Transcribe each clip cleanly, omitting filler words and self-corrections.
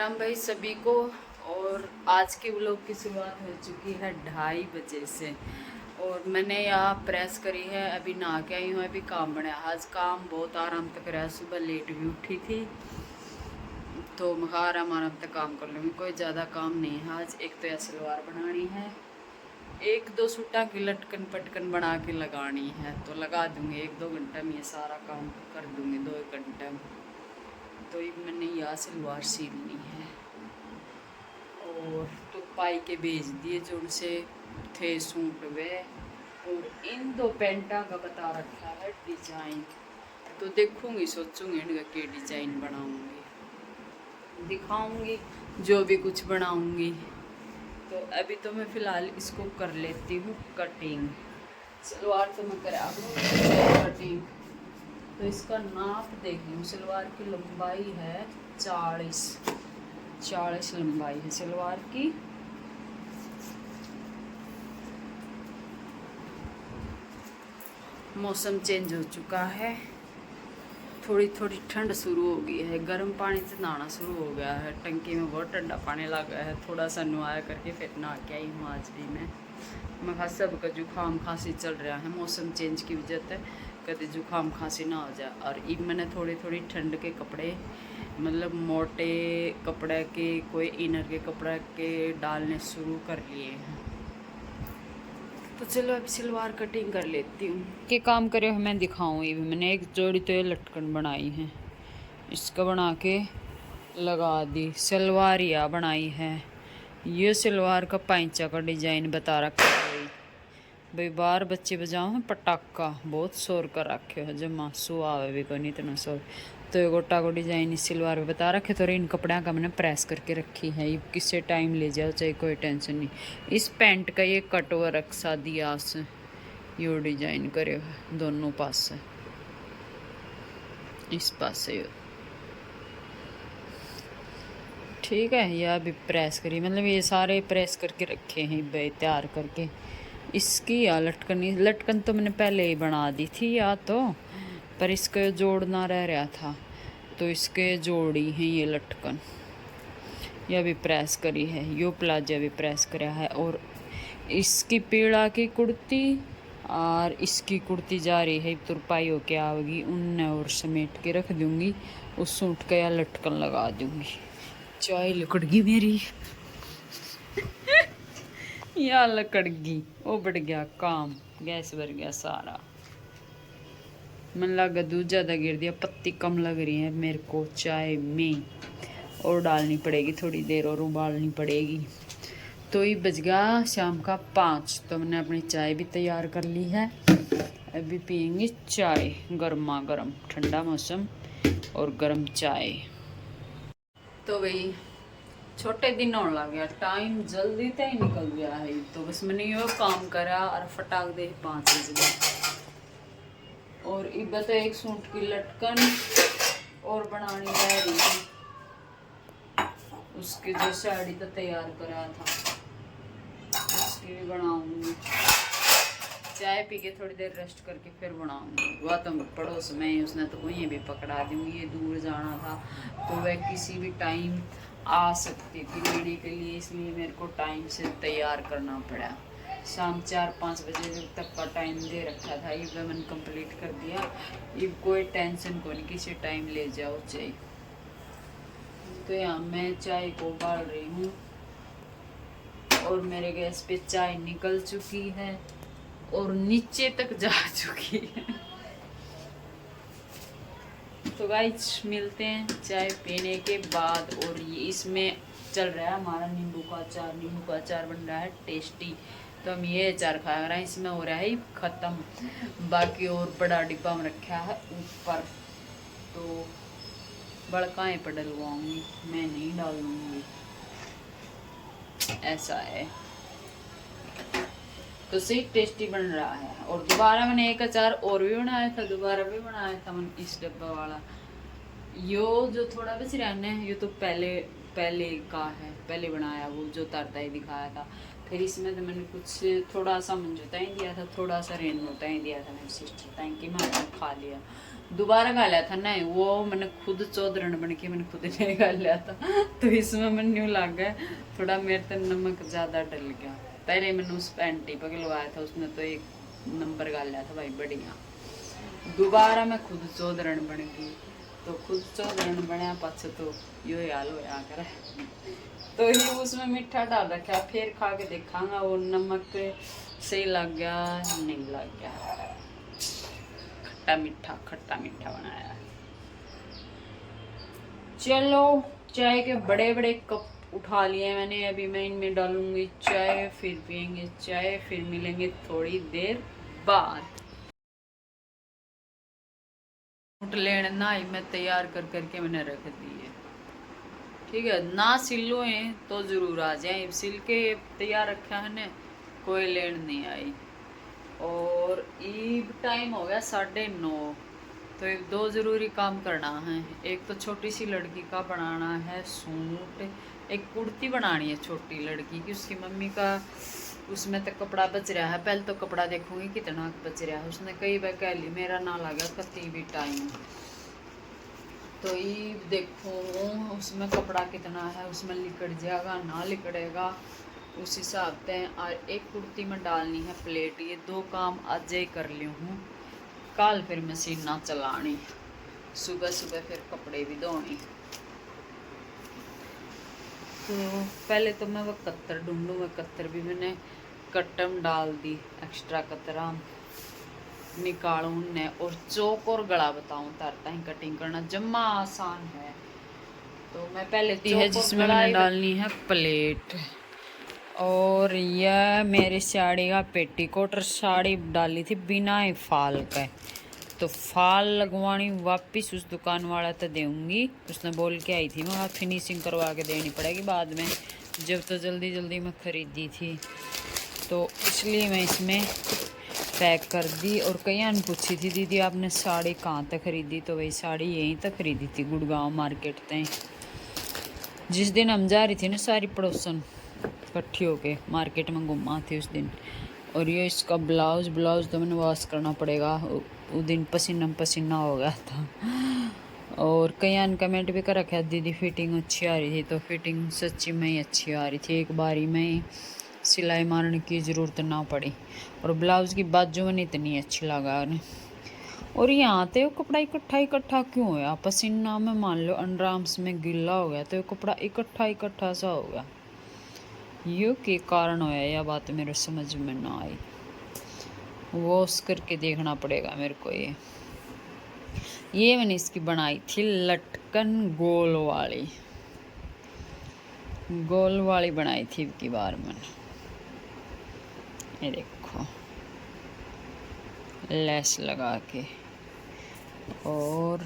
राम भाई सभी को। और आज के व्लॉग की शुरुआत हो चुकी है 2:30 बजे से। और मैंने यहाँ प्रेस करी है, अभी नहा के आई हूँ, अभी काम बनाया। आज काम बहुत आराम तक रहा, सुबह लेट भी उठी थी तो मैं आराम आराम तक काम कर लूँगी, कोई ज़्यादा काम नहीं है आज। एक तो यह सलवार बनानी है, एक दो सूटा की लटकन पटकन बना के लगानी है, तो लगा दूँगी 1-2 घंटे में ये सारा काम कर दूँगी, 2-1 घंटे में। तो ये मैंने यहाँ सलवार सिलनी है और तो पाई के भेज दिए जो उनसे थे सूट वे। और इन 2 पेंटा का बता रखा है डिजाइन, तो देखूंगी, सोचूंगी इनका क्या डिजाइन बनाऊंगी, दिखाऊंगी जो भी कुछ बनाऊंगी। तो अभी तो मैं फ़िलहाल इसको कर लेती हूँ कटिंग। सलवार तो मैं करा कटिंग। तो इसका नाप देख लूँ, सलवार की लंबाई है 40 लंबाई है सलवार की। मौसम चेंज हो चुका है, थोड़ी थोड़ी ठंड शुरू हो गई है, गर्म पानी से नहाना शुरू हो गया है, टंकी में बहुत ठंडा पानी लगा है। थोड़ा सा नहाया करके फिर नहा के आई हूँ आज भी मैं कहा सबका जुकाम खांसी चल रहा है, मौसम चेंज की वजह से कभी जुकाम खांसी ना हो जाए। और अब मैंने थोड़ी थोड़ी ठंड के कपड़े, मतलब मोटे कपड़े के, कोई इनर के कपड़े के डालने शुरू कर लिए हैं। तो चलो अभी सलवार कटिंग कर लेती हूँ। के काम करे हो मैं दिखाऊँ। ये भी मैंने एक जोड़ी तो ये लटकन बनाई है, इसका बना के लगा दी। सलवार या बनाई है, ये सलवार का पैंचा का डिजाइन बता रखा है भाई। बाहर बच्चे बजाओ हैं पटाखा, बहुत शोर कर रखे हो, जब मासू आवे भी कोई इतना शोर। तो ये गोटा को डिजाइन इस सिलवार पे बता रखे, तो इन कपड़ों का मैंने प्रेस करके रखी है। ये किससे टाइम ले जाओ चाहे कोई टेंशन नहीं। इस पैंट का ये कट वर्क सा दिया से यो डिजाइन करे हुए दोनों पास से, इस पास से ठीक है। यह भी प्रेस करी, मतलब ये सारे प्रेस करके रखे हैं भाई तैयार करके। इसकी या लटकन तो मैंने पहले ही बना दी थी या तो, पर इसका जोड़ना रह रहा था तो इसके जोड़ी हैं ये लटकन। यह भी प्रेस करी है, यो प्लाजा भी प्रेस करा है। और इसकी पीड़ा की कुर्ती और इसकी कुर्ती जा रही है तुरपाई होके आवेगी, उनने और समेट के रख दूंगी, उस सूट का या लटकन लगा दूंगी। चाय लकड़ गई मेरी या लकड़ गई, वो बढ़ गया काम, गैस भर गया सारा। मन लगा दूध ज़्यादा गिर दिया, पत्ती कम लग रही है मेरे को चाय में, और डालनी पड़ेगी थोड़ी देर और उबालनी पड़ेगी। तो ये बज गया शाम का 5, तो मैंने अपनी चाय भी तैयार कर ली है। अभी पियेंगे चाय गर्मा गर्म, ठंडा मौसम और गर्म चाय। तो भाई छोटे दिन होने लग गया, टाइम जल्दी तय निकल गया है। तो बस मैंने यो काम करा और फटाक दे 5 बज गए। और इब तो एक सूट की लटकन और बनानी रह रही थी, उसकी जो साड़ी तो तैयार करा था उसकी भी बनाऊंगी। चाय पी के थोड़ी देर रेस्ट करके फिर बनाऊंगी। वह तो पड़ोस में ही, उसने तो वहीं भी पकड़ा दी। ये दूर जाना था तो वह किसी भी टाइम आ सकती थी लेने के लिए, इसलिए मेरे को टाइम से तैयार करना पड़ा। शाम 4-5 बजे तक का टाइम दे रखा था, ये मैंने कंप्लीट कर दिया। ये कोई टेंशन को नहीं, किसी टाइम ले जाओ चाय। तो यहाँ मैं चाय को उबाल रही हूँ और मेरे गैस पे चाय निकल चुकी है और नीचे तक जा चुकी है। तो गाइस मिलते हैं चाय पीने के बाद। और ये इसमें चल रहा है हमारा नींबू का अचार, नींबू का अचार बन रहा है टेस्टी। तो हम ये अचार खा रहे हैं, इसमें हो रहा है ख़त्म, बाकी और बड़ा डिब्बा में रखा है ऊपर, तो बड़काएँ पर डलवाऊँगी, मैं नहीं डालूँगी, ऐसा है। तो सही टेस्टी बन रहा है। और दोबारा मैंने एक अचार और भी बनाया था, दोबारा भी बनाया था मैंने इस डब्बा वाला। यो जो थोड़ा बच रहा है, ये तो पहले का है, पहले बनाया वो जो तरता ही दिखाया था। फिर इसमें तो मैंने कुछ थोड़ा सा मंजूता ही दिया था, थोड़ा सा रेनोटा ही दिया था मेरी सिस्टर ताकि मैं खा लिया। दोबारा खा लिया था ना वो मैंने खुद चौधरण बन के मैंने खुद नहीं खा लिया था। तो इसमें मैंने यूँ लग गया थोड़ा मेरे तो नमक ज़्यादा डल गया। पहले मैंने उस पर एंटी पगलवाया था, उसने तो 1 नंबर खा लिया था भाई बढ़िया। दोबारा मैं खुद चौधरण बन गई, तो खुद चौधरण बनया पाछ तो यो हाल होया कर। तो ही उसमें मीठा डाल रखा, फिर खा के देखांगा वो नमक सही लग गया नहीं लग गया। खट्टा मीठा बनाया। चलो चाय के बड़े बड़े कप उठा लिए मैंने, अभी मैं इनमें डालूंगी चाय, फिर पियेंगे चाय, फिर मिलेंगे थोड़ी देर बाद। लेने ना ही मैं तैयार कर करके मैंने रख दी है, ठीक है ना सिलो है तो जरूर आ जाए, सिल के तैयार रखा है ने कोई लेन नहीं आई। और ईब टाइम हो गया 9:30, तो एक 2 ज़रूरी काम करना है। एक तो छोटी सी लड़की का बनाना है सूट, एक कुर्ती बनानी है छोटी लड़की की, उसकी मम्मी का उसमें तक कपड़ा बच रहा है। पहले तो कपड़ा देखूंगी कितना बच रहा है, उसने कई बार कह ली मेरा ना लगा कती भी टाइम, तो ये देखो उसमें कपड़ा कितना है, उसमें लिकड़ जाएगा ना लिकड़ेगा उस हिसाब से। और एक कुर्ती में डालनी है प्लेट, ये 2 काम आज ही कर ली हूँ, कल फिर मशीन ना चलानी, सुबह सुबह फिर कपड़े भी धोनी। तो पहले तो मैं वो कत्तर ढूंढूँ, वो कत्तर भी मैंने कट्टम डाल दी, एक्स्ट्रा कतरा निकालूं ने, और चौक और गला बताऊं तरता ही कटिंग करना जम्मा आसान है। तो मैं पहले दी है जिसमें मैंने डालनी है प्लेट। और यह मेरी साड़ी का पेटीकोट, और साड़ी डाली थी बिना ही फाल के, तो फाल लगवानी वापिस उस दुकान वाला तो दूंगी, उसने बोल के आई थी मैं फिनिशिंग करवा के देनी पड़ेगी बाद में, जब तो जल्दी जल्दी में ख़रीदी थी तो इसलिए मैं इसमें पैक कर दी। और कई ने पूछी थी दीदी आपने साड़ी कहाँ तक खरीदी, तो वही साड़ी यहीं तक खरीदी थी गुड़गांव मार्केट तक। जिस दिन हम जा रही थी ना सारी पड़ोसन इकट्ठी होके मार्केट में घूमा थी उस दिन। और ये इसका ब्लाउज़ तो मैंने वॉश करना पड़ेगा, उस दिन पसीना पसीना हो गया था। और कई ने कमेंट भी कर रखा है दीदी फिटिंग अच्छी आ रही थी, तो फिटिंग सच्ची में ही अच्छी आ रही थी, एक बारी में ही सिलाई मारने की ज़रूरत ना पड़ी। और ब्लाउज़ की बाजू में इतनी अच्छी लगा उन्हें। और यहाँ तो कपड़ा इकट्ठा क्यों होया, पसीना में मान लो अंडर आर्म्स में गिल्ला हो गया तो कपड़ा इकट्ठा सा हो गया, ये के कारण होया यह बात मेरे समझ में ना आई, वॉश करके देखना पड़ेगा मेरे को। ये मैंने इसकी बनाई थी लटकन गोल वाली बनाई थी की बार मैंने, ये देखो लेस लगा के। और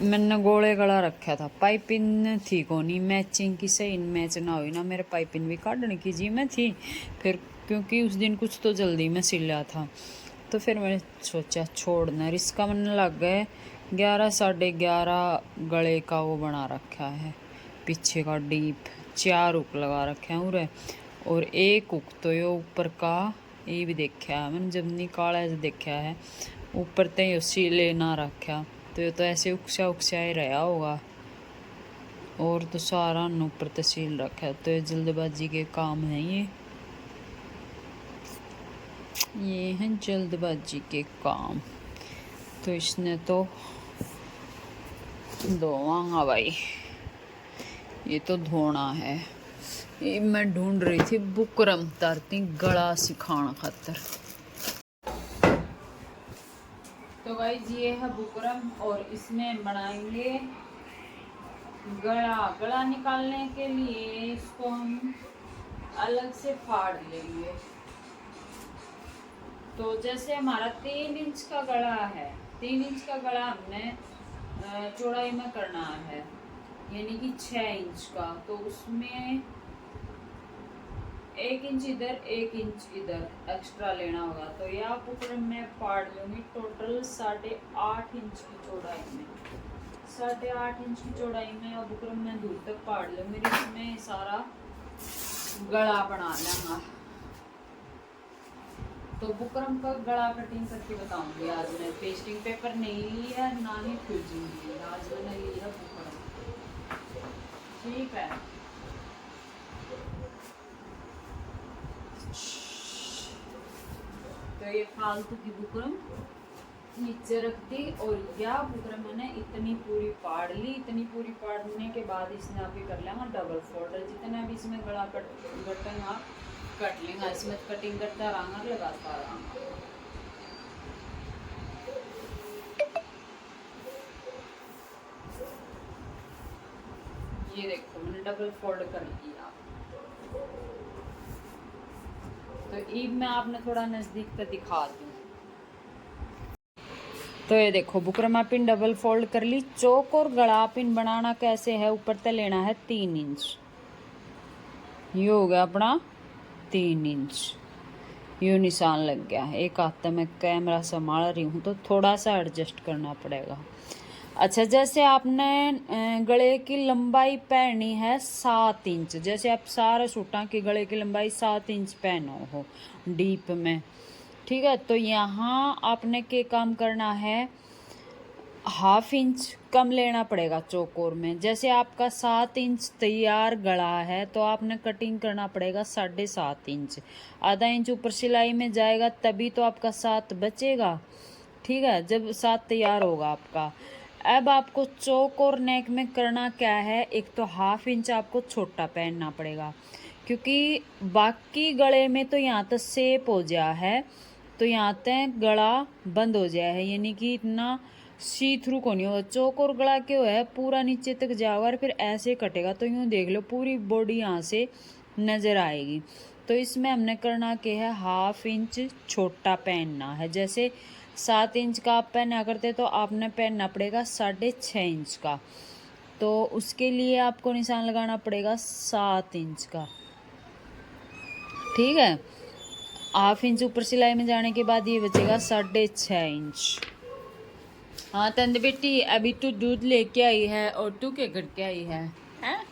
मैंने गोले गला रखा था, पाइपिंग थी को नहीं मैचिंग की, सही मैच ना हुई ना, मेरे पाइपिंग भी काटने की जी में थी फिर, क्योंकि उस दिन कुछ तो जल्दी में सिला था, तो फिर मैंने सोचा छोड़ना रिस्क का। मैंने लग गए 11 11:30 गले का वो बना रखा है, पीछे का डीप 4 हुक लगा रखे हैं उरे, और 1 हुक तो ये ऊपर का ये भी देखा है मैंने, जब निकाला है देखा है ऊपर तय सिले ना रखा, तो ये तो ऐसे उकसा ही रहा होगा, और तो सारा ऊपर तहसील रखा है, तो ये जल्दबाजी के काम है, ये हैं जल्दबाजी के काम। तो इसने तो धोवांगा भाई, ये तो धोना है। ये मैं ढूंढ रही थी बुकरम तरती गला सिखाना खातर, तो गाइस ये है बुकरम, और इसमें बनाएंगे गला निकालने के लिए इसको हम अलग से फाड़ लेंगे। तो जैसे हमारा 3 इंच का गला है, 3 इंच का गला हमने चौड़ाई में करना है, यानी कि 6 इंच का, तो उसमें 1 इंच इधर 1 इंच इधर एक्स्ट्रा लेना होगा। तो यह बुकरम मैं फाड़ लूँगी टोटल 8.5 इंच की चौड़ाई में, 8.5 इंच की चौड़ाई में और बुकरम मैं दूर तक फाड़ लूँगी। इसमें सारा गला बना लेंगे। तो बुकरम का गला कटिंग करके बताऊंगी आज मैं। पेस्टिंग पेपर नहीं लिया ना ही फ्यूजिंग लिया, आज मैंने लिया बुकरम। ठीक है, तो ये फालतू की बुकरम नीचे रख दी और यह बुकरम मैंने इतनी पूरी फाड़ ली। इतनी पूरी फाड़ने के बाद इसने अभी कर लेंगे डबल फोल्डर। जितने भी इसमें गला कटेंगे कट लेंगे, इसमें कटिंग करता रहूँगा, लगाता रहूँगा। ये देखो मैंने डबल फोल्ड कर लिया। तो ईब मैं आपने थोड़ा नजदीक तक दिखा दूँ। तो ये देखो बुकरमा पिन डबल फोल्ड कर ली। चौक और गला पिन बनाना कैसे है, ऊपर तक लेना है 3 इंच। ये हो गया अपना 3 इंच। यूँ निशान लग गया। एक हाथ में कैमरा संभाल रही हूँ तो थोड़ा सा एडजस्ट करना पड़ेगा। अच्छा, जैसे आपने गले की लंबाई पहनी है 7 इंच। जैसे आप सारे सूटा की गले की लंबाई 7 इंच पहनो हो डीप में, ठीक है। तो यहाँ आपने क्या काम करना है, 1/2 इंच कम लेना पड़ेगा चौकोर में। जैसे आपका 7 इंच तैयार गला है तो आपने कटिंग करना पड़ेगा 7.5 इंच। आधा इंच ऊपर सिलाई में जाएगा तभी तो आपका 7 बचेगा, ठीक है, जब 7 तैयार होगा आपका। अब आपको चौक और नेक में करना क्या है, एक तो 1/2 इंच आपको छोटा पहनना पड़ेगा, क्योंकि बाकी गले में तो यहाँ तक शेप हो गया है, तो यहाँ तक गला बंद हो गया है, यानी कि इतना सी थ्रू को नहीं होगा। चौक और गला क्यों है, पूरा नीचे तक जाएगा और फिर ऐसे कटेगा। तो यूँ देख लो पूरी बॉडी यहाँ से नज़र आएगी। तो इसमें हमने करना क्या है, 1/2 इंच छोटा पहनना है। जैसे 7 इंच का आप पहना करते तो आपने पहनना पड़ेगा 6.5 इंच का। तो उसके लिए आपको निशान लगाना पड़ेगा 7 इंच का, ठीक है। 1/2 इंच ऊपर सिलाई में जाने के बाद ये बचेगा 6.5 इंच। हाँ तंद बेटी, अभी तू दूध लेके आई है और तू क्या करके आई है, हैं?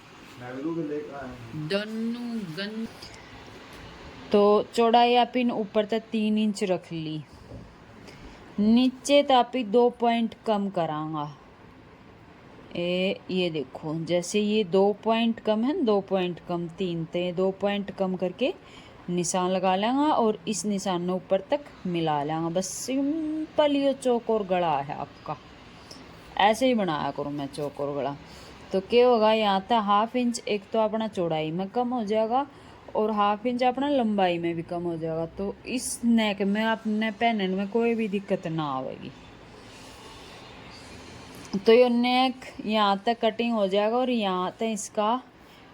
दोनों गन। तो चौड़ाई आप ऊपर तक 3 इंच रख ली। नीचे तापी 2 पॉइंट कम करांगा। ये देखो, जैसे ये 2 पॉइंट कम है, 2 पॉइंट कम 3 थे, 2 पॉइंट कम करके निशान लगा लेंगे और इस निशान में ऊपर तक मिला लेंगे। बस सिंपल ये चौक और गला है आपका। ऐसे ही बनाया करूँ मैं चौक और गला। तो क्या होगा, यहाँ तक 1/2 इंच एक तो अपना चौड़ाई में कम हो जाएगा और 1/2 इंच अपना लंबाई में भी कम हो जाएगा। तो इस नेक में अपने पहनने में कोई भी दिक्कत ना आएगी। तो ये नेक यहाँ तक कटिंग हो जाएगा और यहाँ तक इसका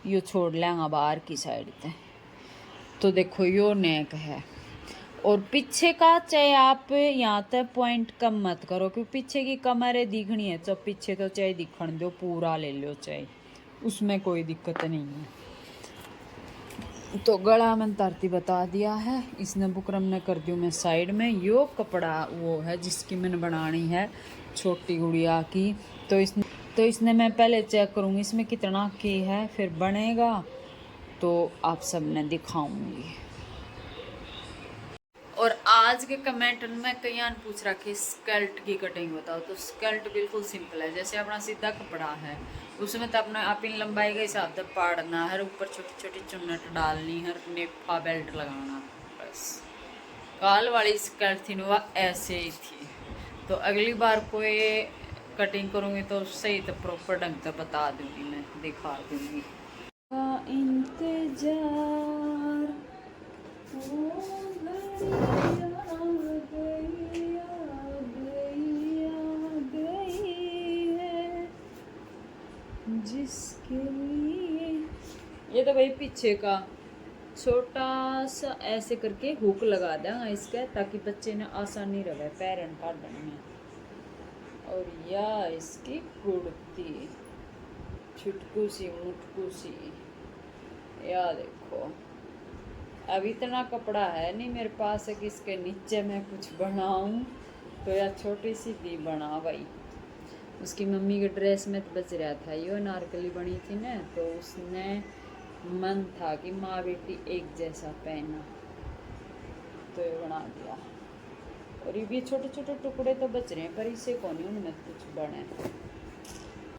यो छोड़ लेंगे बाहर की साइड तक। तो देखो यो नेक है। और पीछे का चाहे आप यहाँ तक पॉइंट कम मत करो, क्योंकि पीछे की कमरें दिखनी है तो पीछे तो चाहे दिखण दो, पूरा ले लो चाहे, उसमें कोई दिक्कत नहीं है। तो गला मैंने तरती बता दिया है। इसने बुकरम ने कर दियो मैं साइड में। यो कपड़ा वो है जिसकी मैंने बनानी है छोटी गुड़िया की। तो इसने मैं पहले चेक करूँगी इसमें कितना की है, फिर बनेगा तो आप सबने दिखाऊंगी। और आज के कमेंट में कई पूछ रहा कि स्कर्ट की कटिंग बताओ। तो स्कर्ट बिल्कुल सिंपल है। जैसे अपना सीधा कपड़ा है उसमें तो अपना आप इन लंबाई के हिसाब से पाड़ना है, ऊपर छोटी छोटी चुन्नट डालनी है, नेफा बेल्ट लगाना, बस। काल वाली स्कर्ट थी ना वह ऐसे ही थी। तो अगली बार कोई कटिंग करूँगी तो सही तो प्रॉपर ढंग से बता दूँगी, मैं दिखा दूँगी। इंतजार जिसके लिए ये तो भाई पीछे का छोटा सा ऐसे करके हुक लगा देंगे इसका, ताकि बच्चे ने आसानी रहे पैरन काटने में। और या इसकी कुर्ती छुटकू सी मुटकू सी, या देखो अब इतना कपड़ा है नहीं मेरे पास है कि इसके नीचे मैं कुछ बनाऊं। तो या छोटी सी भी बना भाई। उसकी मम्मी के ड्रेस में तो बच रहा था, यो नारकली बनी थी ना, तो उसने मन था कि माँ बेटी एक जैसा पहना, तो ये बना दिया। और ये भी छोटे छोटे टुकड़े तो बच रहे हैं, पर इससे कौन ही उनमें कुछ बने।